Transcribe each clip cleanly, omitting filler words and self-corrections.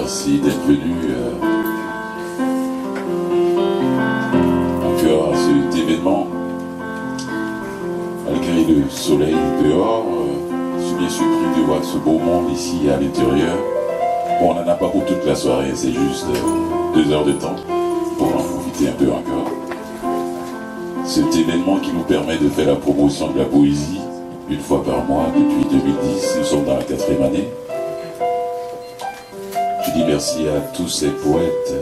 merci d'être venu encore à cet événement. Malgré le soleil dehors, je suis bien surpris de voir ce beau monde ici à l'intérieur. Bon, on n'en a pas pour toute la soirée, c'est juste 2 heures de temps pour en profiter un peu encore. Cet événement qui nous permet de faire la promotion de la poésie une fois par mois depuis 2010, nous sommes dans la 4e année. Je dis merci à tous ces poètes,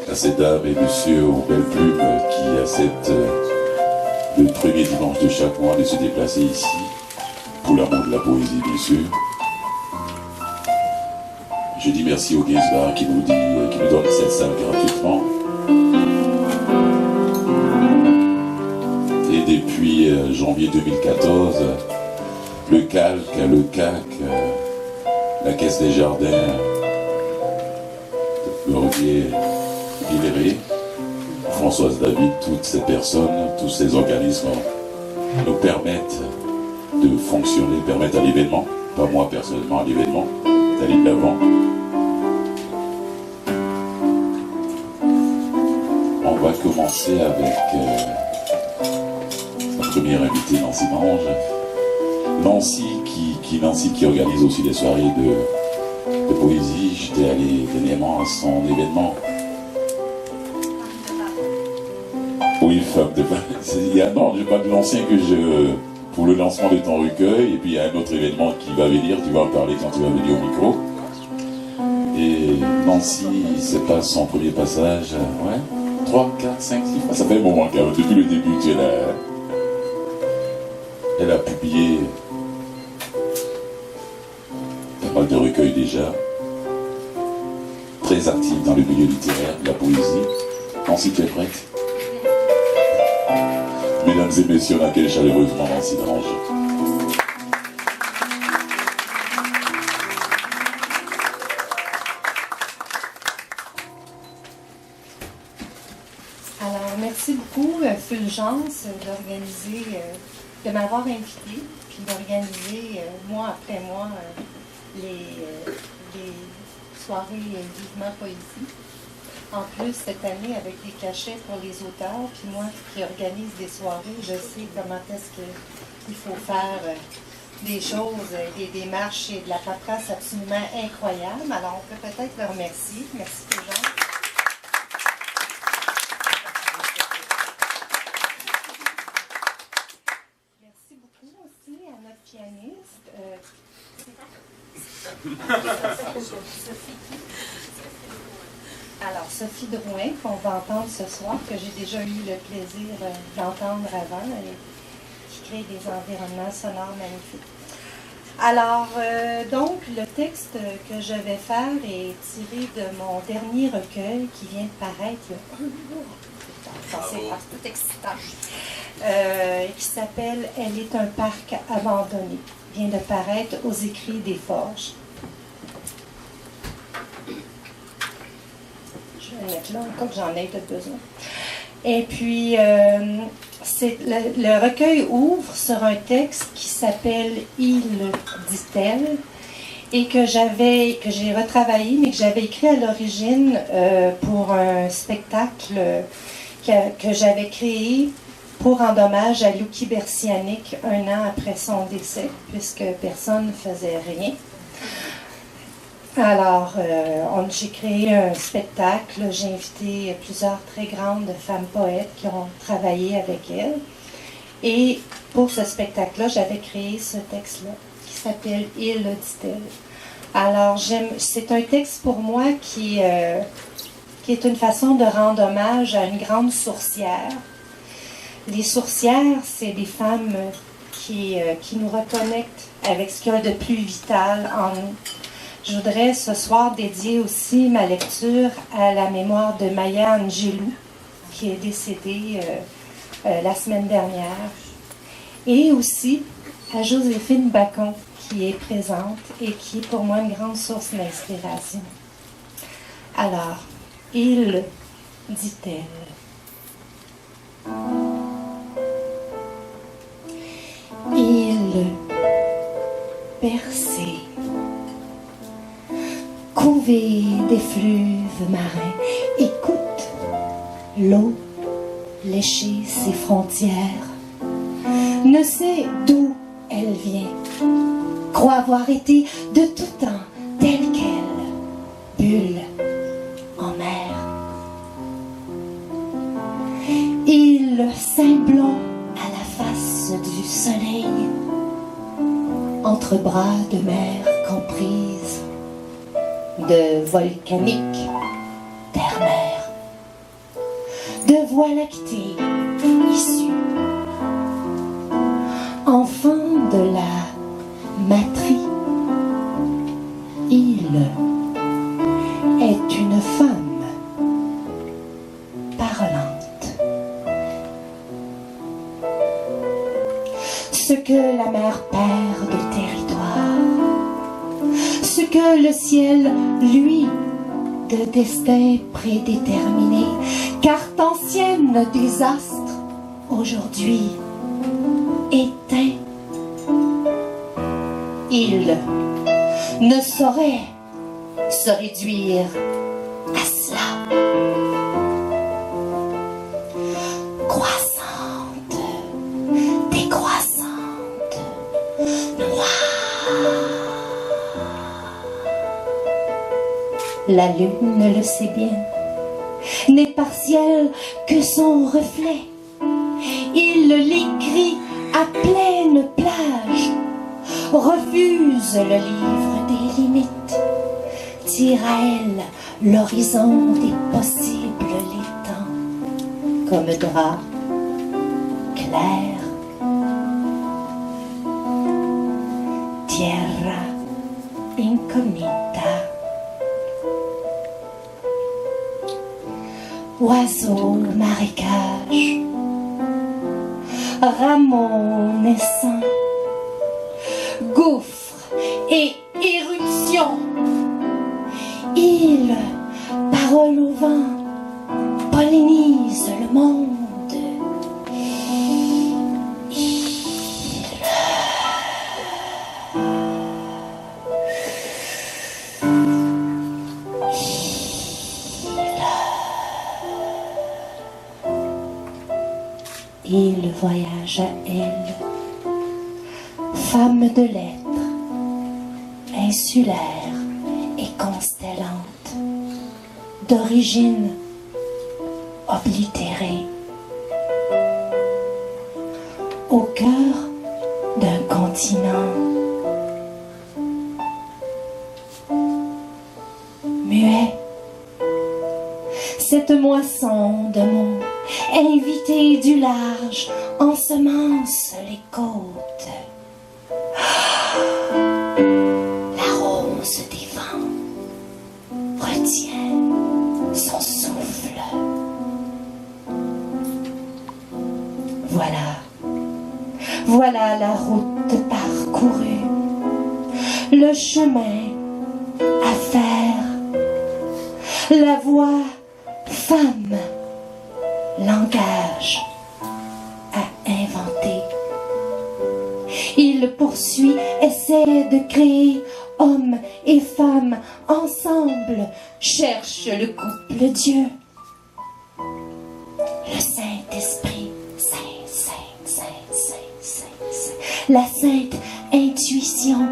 à ces dames et messieurs aux belles plumes qui acceptent le premier dimanche de chaque mois de se déplacer ici pour l'amour de la poésie, bien sûr. Je dis merci au Gainsbar qui nous donne cette salle gratuitement. Et depuis janvier 2014, le CAC, la Caisse des Jardins, Laurier, Villeray, Françoise David, toutes ces personnes, tous ces organismes nous permettent de fonctionner, permettent à l'événement, pas moi personnellement à l'événement, d'aller de l'avant. On va commencer avec la première invitée, Nancy Mange. Nancy qui organise aussi des soirées de poésie. J'étais allé dernièrement à son événement. Oui, femme de il y a non, je parle de l'ancien pour le lancement de ton recueil, et puis il y a un autre événement qui va venir, tu vas en parler quand tu vas venir au micro. Et Nancy, c'est pas son premier passage, ouais, 3, 4, 5, 6 fois, ça fait un moment quand même, depuis le début tu es là. Elle a publié pas mal de recueils déjà, très active dans le milieu littéraire, de la poésie. Nancy, tu es prête? Mesdames et messieurs, on accueille chaleureusement Nancy Mange. Alors, merci beaucoup, Fulgence, de m'avoir invité, puis d'organiser, mois après mois, les soirées Vivement Poésie. En plus, cette année, avec des cachets pour les auteurs, puis moi qui organise des soirées, je sais comment est-ce qu'il faut faire des choses, des démarches et de la paperasse absolument incroyable. Alors, on peut peut-être le remercier. Merci, Fulgence. Merci beaucoup aussi à notre pianiste. Alors, Sophie Drouin, qu'on va entendre ce soir, que j'ai déjà eu le plaisir d'entendre avant, et qui crée des environnements sonores magnifiques. Alors, donc, le texte que je vais faire est tiré de mon dernier recueil qui vient de paraître, c'est tout excitant, qui s'appelle « Elle est un parc abandonné », vient de paraître aux Écrits des Forges. Je vais le mettre là, comme j'en ai de besoin. Et puis, le recueil ouvre sur un texte qui s'appelle « Il dit-elle » et que j'ai retravaillé, mais que j'avais écrit à l'origine pour un spectacle que j'avais créé pour rendre hommage à Louki Bersianic 1 an après son décès, puisque personne ne faisait rien. Alors, j'ai créé un spectacle, j'ai invité plusieurs très grandes femmes poètes qui ont travaillé avec elle. Et pour ce spectacle-là, j'avais créé ce texte-là, qui s'appelle « Il dit-elle ». Alors, c'est un texte pour moi qui est une façon de rendre hommage à une grande sourcière. Les sourcières, c'est des femmes qui nous reconnectent avec ce qu'il y a de plus vital en nous. Je voudrais ce soir dédier aussi ma lecture à la mémoire de Maya Angelou, qui est décédée la semaine dernière, et aussi à Joséphine Bacon, qui est présente et qui est pour moi une grande source d'inspiration. Alors, il dit-elle. Il perçait rêver des fleuves marins. Écoute l'eau lécher ses frontières. Ne sait d'où elle vient. Croit avoir été de tout temps telle qu'elle, bulle en mer. Île Saint-Blond à la face du soleil, entre bras de mer comprise, de volcanique terre-mer, de voie lactée issue, enfant de la matrie. Il est une femme parlante. Ce que la mer perd de territoire, ce que le ciel, lui, de destin prédéterminé, carte ancienne des astres, aujourd'hui éteint. Il ne saurait se réduire à cela. Croissante, décroissante, noire. La lune le sait bien, n'est partielle que son reflet. Il l'écrit à pleine plage, refuse le livre des limites, tire à elle l'horizon des possibles l'étang, comme drap clair. Tierra incognita. Oiseau marécage, rameau naissant, gouffre et éruption. Il, parole au vent, pollinise le monde. Il voyage à elle, femme de lettres, insulaire et constellante, d'origine oblitérée, au cœur d'un continent muet. Cette moisson de mots invitée du large ensemence les côtes. La rose des vents retient son souffle. Voilà la route parcourue, le chemin à faire, la voix femme, langage à inventer. Il poursuit, essaie de créer hommes et femmes ensemble, cherche le couple Dieu. Le Saint-Esprit, la sainte intuition,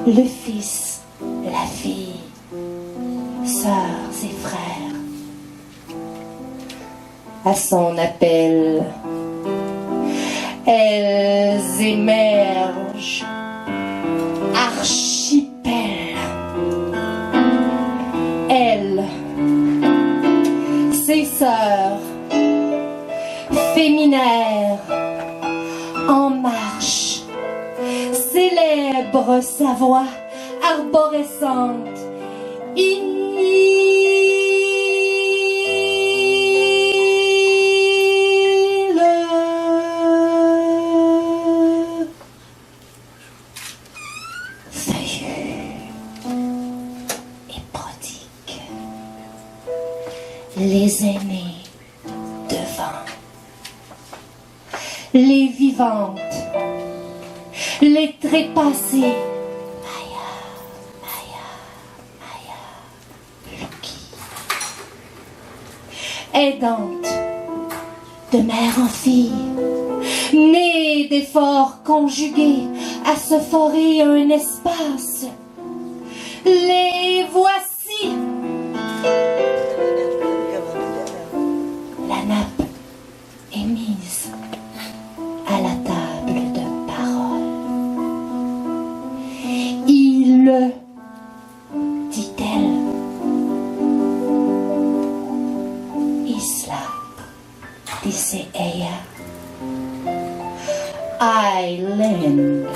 le Fils, la fille, sœurs et frères. À son appel, elles émergent, archipel. Elles, ses sœurs, féminaires, en marche, célèbre sa voix arborescente. Les aînés devant, les vivantes, les trépassées aidante, de mère en fille, née d'efforts conjugués à se forer un espace. Les voici. La nappe est mise à la table de parole. Il, dit-elle, Isla, dice ella, Island,